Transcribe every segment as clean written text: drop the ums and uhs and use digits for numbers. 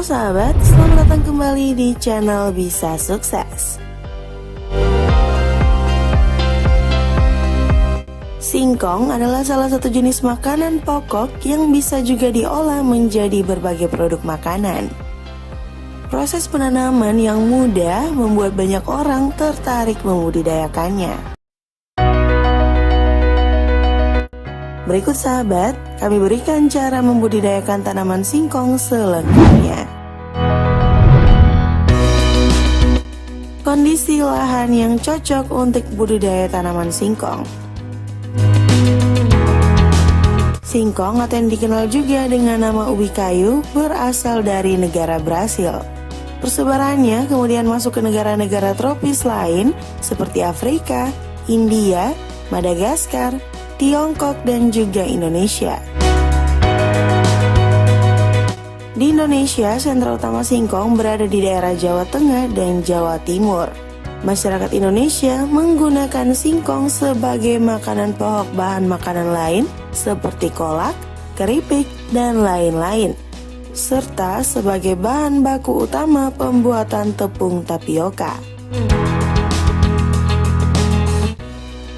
sahabat, selamat datang kembali di channel Bisa Sukses. Singkong adalah salah satu jenis makanan pokok yang bisa juga diolah menjadi berbagai produk makanan. Proses penanaman yang mudah membuat banyak orang tertarik membudidayakannya. Berikut sahabat, kami berikan cara membudidayakan tanaman singkong selengkapnya. Kondisi lahan yang cocok untuk budidaya tanaman singkong. Singkong atau yang dikenal juga dengan nama ubi kayu berasal dari negara Brasil. Persebarannya kemudian masuk ke negara-negara tropis lain seperti Afrika, India, Madagaskar, Tiongkok, dan juga Indonesia. Di Indonesia, sentra utama singkong berada di daerah Jawa Tengah dan Jawa Timur. Masyarakat Indonesia menggunakan singkong sebagai makanan pokok bahan makanan lain seperti kolak, keripik, dan lain-lain, serta sebagai bahan baku utama pembuatan tepung tapioka.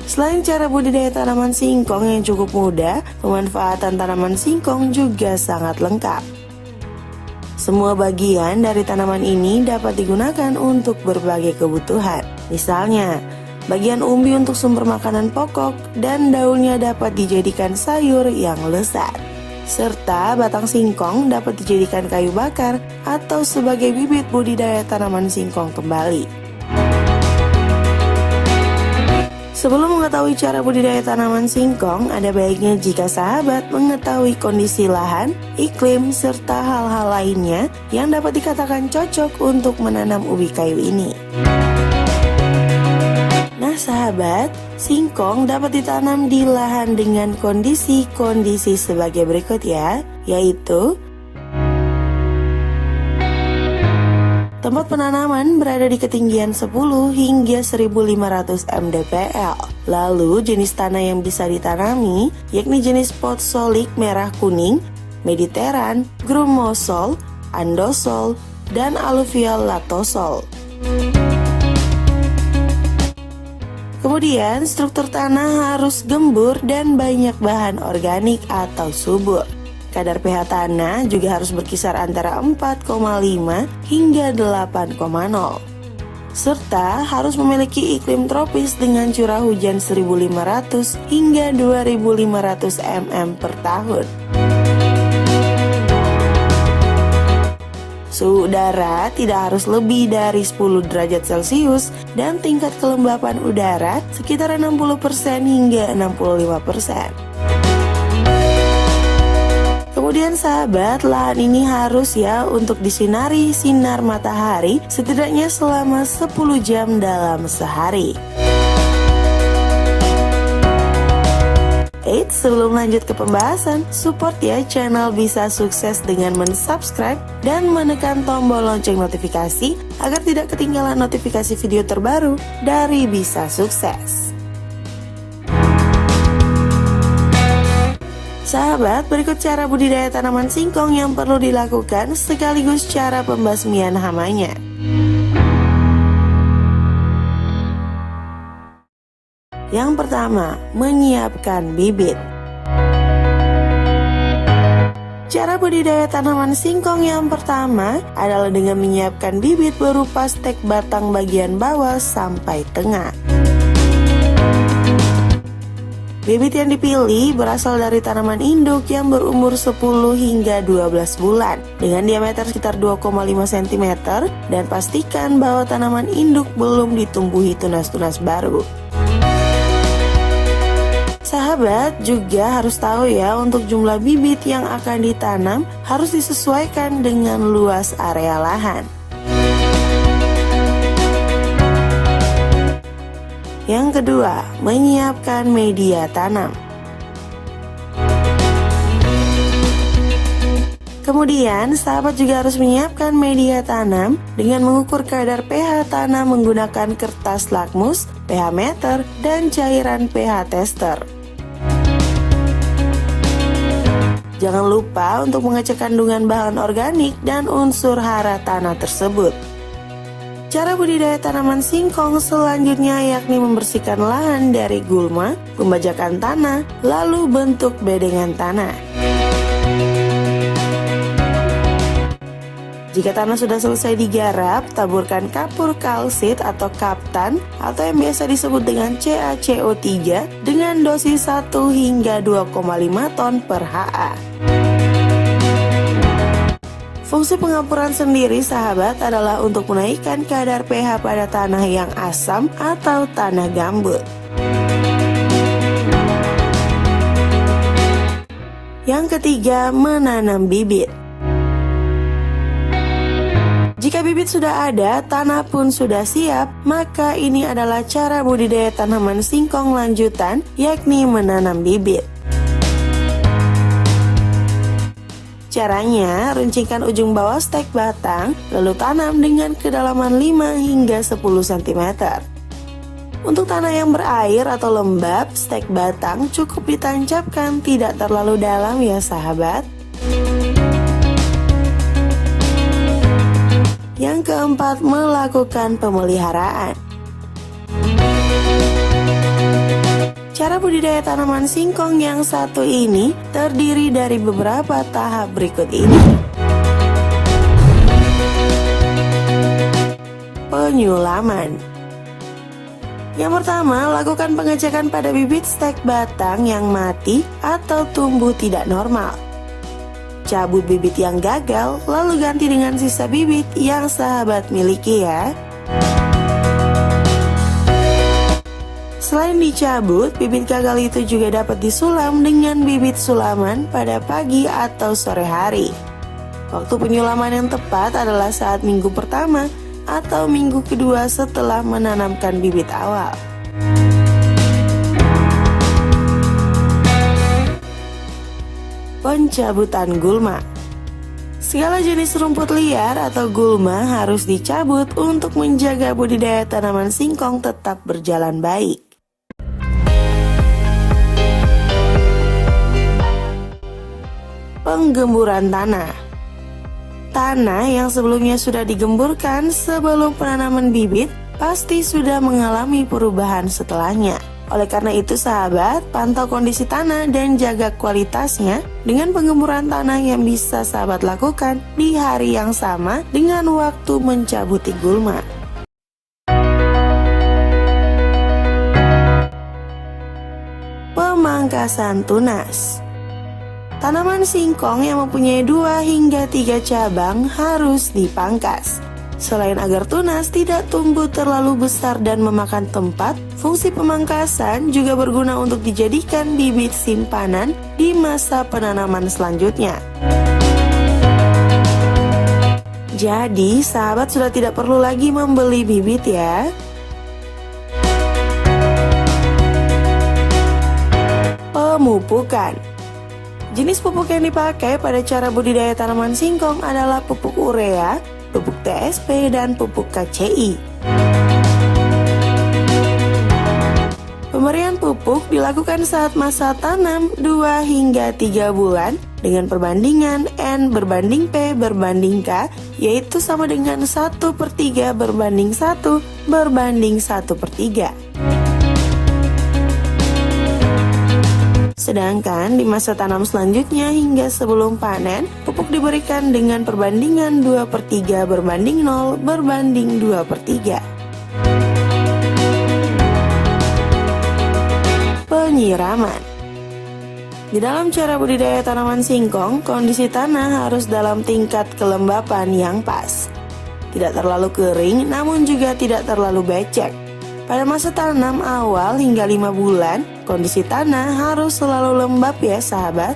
Selain cara budidaya tanaman singkong yang cukup mudah, pemanfaatan tanaman singkong juga sangat lengkap. Semua bagian dari tanaman ini dapat digunakan untuk berbagai kebutuhan. Misalnya, bagian umbi untuk sumber makanan pokok dan daunnya dapat dijadikan sayur yang lezat. Serta batang singkong dapat dijadikan kayu bakar atau sebagai bibit budidaya tanaman singkong kembali. Sebelum mengetahui cara budidaya tanaman singkong, ada baiknya jika sahabat mengetahui kondisi lahan, iklim, serta hal-hal lainnya yang dapat dikatakan cocok untuk menanam ubi kayu ini. Nah sahabat, singkong dapat ditanam di lahan dengan kondisi-kondisi sebagai berikut ya, yaitu tempat penanaman berada di ketinggian 10 hingga 1500 mdpl. Lalu jenis tanah yang bisa ditanami yakni jenis potsolik merah kuning, mediteran, grumosol, andosol, dan aluvial latosol. Kemudian struktur tanah harus gembur dan banyak bahan organik atau subur. Kadar pH tanah juga harus berkisar antara 4,5 hingga 8,0. Serta harus memiliki iklim tropis dengan curah hujan 1.500 hingga 2.500 mm per tahun. Suhu udara tidak harus lebih dari 10 derajat Celcius dan tingkat kelembapan udara sekitar 60% hingga 65%. Kemudian sahabat, lahan ini harus ya untuk disinari sinar matahari setidaknya selama 10 jam dalam sehari. Eits, sebelum lanjut ke pembahasan, support ya channel Bisa Sukses dengan mensubscribe dan menekan tombol lonceng notifikasi agar tidak ketinggalan notifikasi video terbaru dari Bisa Sukses. Sahabat, berikut cara budidaya tanaman singkong yang perlu dilakukan sekaligus cara pembasmian hamanya. Yang pertama, menyiapkan bibit. Cara budidaya tanaman singkong yang pertama adalah dengan menyiapkan bibit berupa stek batang bagian bawah sampai tengah. Bibit yang dipilih berasal dari tanaman induk yang berumur 10 hingga 12 bulan dengan diameter sekitar 2,5 cm dan pastikan bahwa tanaman induk belum ditumbuhi tunas-tunas baru. Sahabat juga harus tahu ya, untuk jumlah bibit yang akan ditanam harus disesuaikan dengan luas area lahan. Yang kedua, menyiapkan media tanam. Kemudian, sahabat juga harus menyiapkan media tanam dengan mengukur kadar pH tanah menggunakan kertas lakmus, pH meter, dan cairan pH tester. Jangan lupa untuk mengecek kandungan bahan organik dan unsur hara tanah tersebut. Cara budidaya tanaman singkong selanjutnya yakni membersihkan lahan dari gulma, pembajakan tanah, lalu bentuk bedengan tanah. Jika tanah sudah selesai digarap, taburkan kapur kalsit atau kaptan atau yang biasa disebut dengan CaCO3 dengan dosis 1 hingga 2,5 ton per ha. Fungsi pengampuran sendiri sahabat adalah untuk menaikkan kadar pH pada tanah yang asam atau tanah gambut. Yang ketiga, menanam bibit. Jika bibit sudah ada, tanah pun sudah siap, maka ini adalah cara budidaya tanaman singkong lanjutan, yakni menanam bibit. Caranya, runcingkan ujung bawah stek batang, lalu tanam dengan kedalaman 5 hingga 10 cm. Untuk tanah yang berair atau lembab, stek batang cukup ditancapkan, tidak terlalu dalam ya sahabat. Yang keempat, melakukan pemeliharaan. Cara budidaya tanaman singkong yang satu ini terdiri dari beberapa tahap berikut ini. Penyulaman. Yang pertama, lakukan pengecekan pada bibit stek batang yang mati atau tumbuh tidak normal. Cabut bibit yang gagal, lalu ganti dengan sisa bibit yang sahabat miliki ya. Selain dicabut, bibit gagal itu juga dapat disulam dengan bibit sulaman pada pagi atau sore hari. Waktu penyulaman yang tepat adalah saat minggu pertama atau minggu kedua setelah menanamkan bibit awal. Pencabutan gulma. Segala jenis rumput liar atau gulma harus dicabut untuk menjaga budidaya tanaman singkong tetap berjalan baik. Penggemburan tanah. Tanah yang sebelumnya sudah digemburkan sebelum penanaman bibit pasti sudah mengalami perubahan setelahnya. Oleh karena itu sahabat, pantau kondisi tanah dan jaga kualitasnya dengan penggemburan tanah yang bisa sahabat lakukan di hari yang sama dengan waktu mencabuti gulma. Pemangkasan tunas. Tanaman singkong yang mempunyai 2 hingga 3 cabang harus dipangkas. Selain agar tunas tidak tumbuh terlalu besar dan memakan tempat, fungsi pemangkasan juga berguna untuk dijadikan bibit simpanan di masa penanaman selanjutnya. Jadi, sahabat sudah tidak perlu lagi membeli bibit ya. Pemupukan. Jenis pupuk yang dipakai pada cara budidaya tanaman singkong adalah pupuk urea, pupuk TSP, dan pupuk KCI. Pemberian pupuk dilakukan saat masa tanam 2 hingga 3 bulan dengan perbandingan N berbanding P berbanding K, yaitu sama dengan 1/3 berbanding 1 berbanding 1/3. Sedangkan di masa tanam selanjutnya hingga sebelum panen, pupuk diberikan dengan perbandingan 2/3 berbanding 0 berbanding 2/3. Penyiraman. Di dalam cara budidaya tanaman singkong, kondisi tanah harus dalam tingkat kelembapan yang pas. Tidak terlalu kering, namun juga tidak terlalu becek. Pada masa tanam awal hingga 5 bulan, kondisi tanah harus selalu lembab ya sahabat.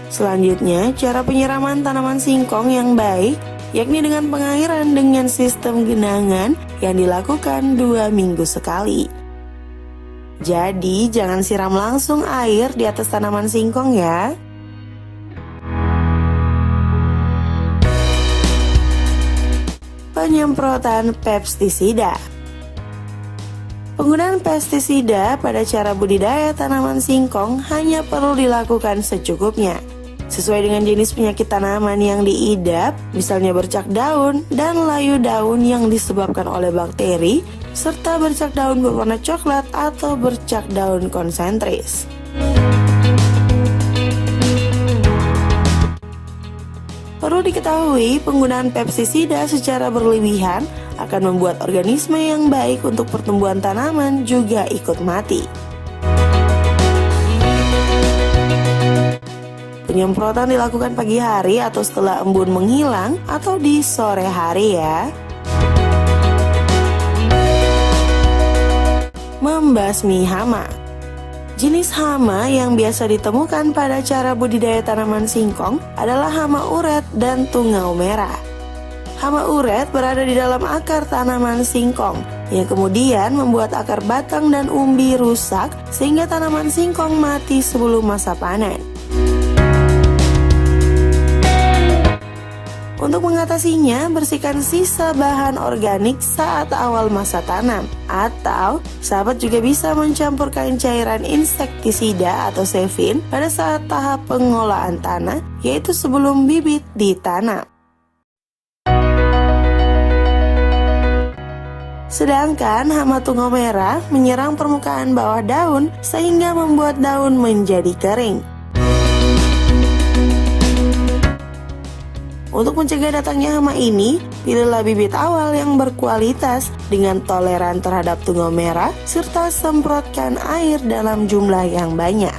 Selanjutnya, cara penyiraman tanaman singkong yang baik, yakni dengan pengairan dengan sistem genangan yang dilakukan 2 minggu sekali. Jadi, jangan siram langsung air di atas tanaman singkong ya. Penyemprotan pestisida. Penggunaan pestisida pada cara budidaya tanaman singkong hanya perlu dilakukan secukupnya. Sesuai dengan jenis penyakit tanaman yang diidap, misalnya bercak daun dan layu daun yang disebabkan oleh bakteri, serta bercak daun berwarna coklat atau bercak daun konsentris. Perlu diketahui, penggunaan pestisida secara berlebihan akan membuat organisme yang baik untuk pertumbuhan tanaman juga ikut mati. Penyemprotan dilakukan pagi hari atau setelah embun menghilang atau di sore hari ya. Membasmi hama. Jenis hama yang biasa ditemukan pada cara budidaya tanaman singkong adalah hama uret dan tungau merah. Hama uret berada di dalam akar tanaman singkong, yang kemudian membuat akar batang dan umbi rusak sehingga tanaman singkong mati sebelum masa panen. Untuk mengatasinya, bersihkan sisa bahan organik saat awal masa tanam, atau sahabat juga bisa mencampurkan cairan insektisida atau sevin pada saat tahap pengolahan tanah, yaitu sebelum bibit ditanam. Sedangkan hama tungau merah menyerang permukaan bawah daun sehingga membuat daun menjadi kering. Untuk mencegah datangnya hama ini, pilihlah bibit awal yang berkualitas dengan toleran terhadap tungau merah serta semprotkan air dalam jumlah yang banyak.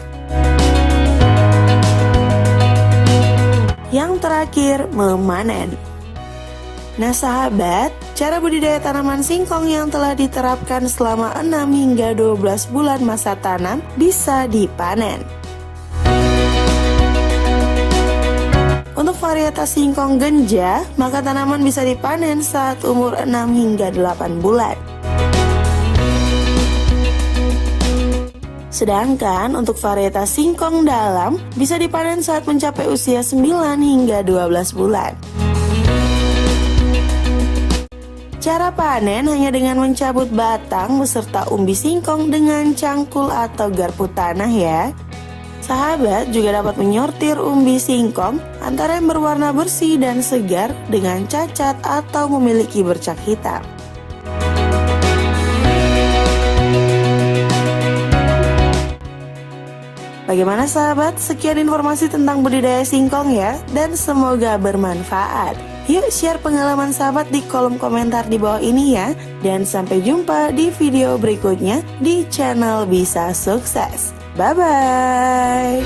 Yang terakhir, memanen. Nah sahabat, cara budidaya tanaman singkong yang telah diterapkan selama 6 hingga 12 bulan masa tanam bisa dipanen. Untuk varietas singkong genja, maka tanaman bisa dipanen saat umur 6 hingga 8 bulan. Sedangkan untuk varietas singkong dalam bisa dipanen saat mencapai usia 9 hingga 12 bulan. Cara panen hanya dengan mencabut batang beserta umbi singkong dengan cangkul atau garpu tanah ya. Sahabat juga dapat menyortir umbi singkong antara yang berwarna bersih dan segar dengan cacat atau memiliki bercak hitam. Bagaimana sahabat? Sekian informasi tentang budidaya singkong ya, dan semoga bermanfaat. Yuk share pengalaman sahabat di kolom komentar di bawah ini ya. Dan sampai jumpa di video berikutnya di channel Bisa Sukses. Bye-bye.